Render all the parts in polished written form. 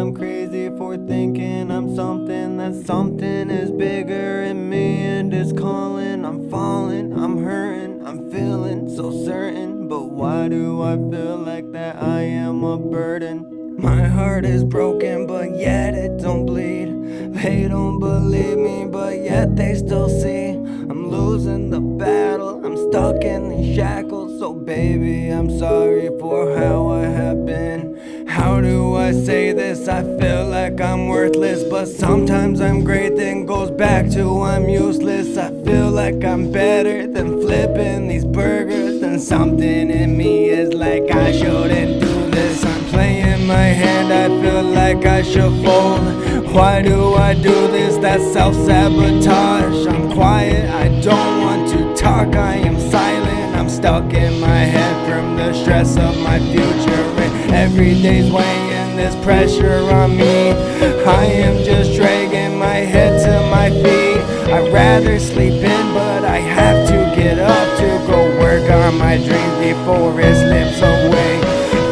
I'm crazy for thinking I'm something, that something is bigger in me and it's calling. I'm falling, I'm hurting, I'm feeling so certain, but why do I feel like that I am a burden? My heart is broken, but yet it don't bleed. They don't believe me, but yet they still see I'm losing the battle, I'm stuck in these shackles. So baby, I'm sorry for how I have been. How do I say this? I feel like I'm worthless, but sometimes I'm great, then goes back to I'm useless. I feel like I'm better than flipping these burgers, then something in me is like I shouldn't do this. I'm playing my hand, I feel like I should fold. Why do I do this? That's self-sabotage. I'm quiet, I don't want to talk, I am silent. I'm stuck in my head from the stress of my future, and every day's weighing this pressure on me. I am just dragging my head to my feet. I'd rather sleep in, but I have to get up to go work on my dreams before it slips away.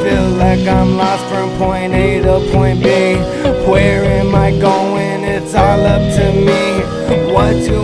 Feel like I'm lost from point A to point B. Where am I going? It's all up to me. What do?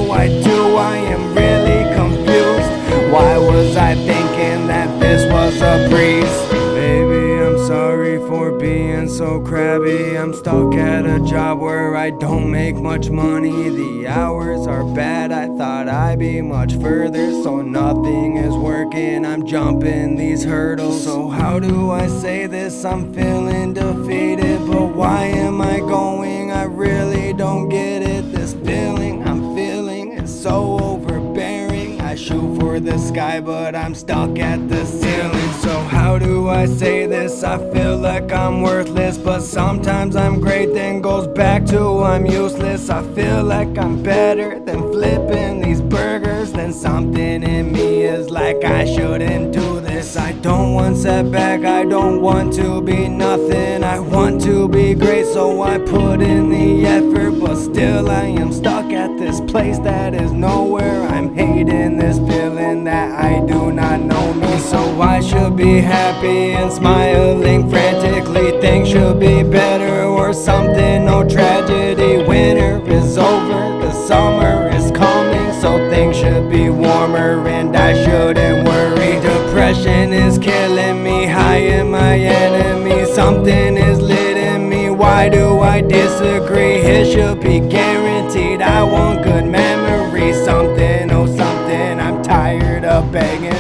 I am really confused. Why was I thinking that this was a breeze? Baby, I'm sorry for being so crabby. I'm stuck at a job where I don't make much money. The hours are bad, I thought I'd be much further, so nothing is working, I'm jumping these hurdles. So how do I say this? I'm feeling defeated, but why am I going? I really don't get it. This feeling I'm feeling is so overbearing. I shoot for the sky, but I'm stuck at the ceiling. So how do I say this? I feel like I'm worthless, but sometimes I'm great, then goes back to I'm useless. I feel like I'm better than flipping these burgers, then something in me is like I shouldn't do this. I don't want setback, I don't want to be nothing. I want to be great, so I put in the effort, but still I am stuck at this place that is nowhere. I'm hating this feeling that I do not know me. So I should be happy and smiling frantically. Things should be better or something, no tragedy. Winter is over, the summer is coming, so things should be warmer and I shouldn't worry. Depression is killing me, I am my enemy. Something is lit in me, why do I disagree? It should be guaranteed, I want good memories. Something, oh something, I'm tired of begging.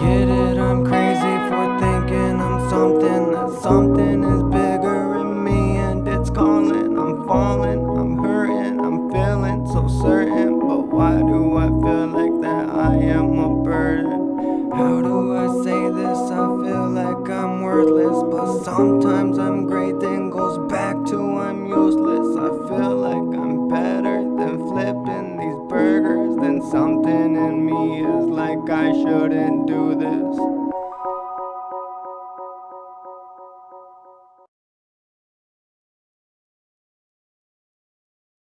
Get it, I'm crazy for thinking I'm something, that something is bigger in me and it's calling. I'm falling, I'm hurting, I'm feeling so certain, but why do I feel like that I am a burden? How do I say this? I feel like I'm worthless, but sometimes I'm great, then goes back to I'm useless. I feel like I'm better than flipping these burgers, then something in me is like I shouldn't do this.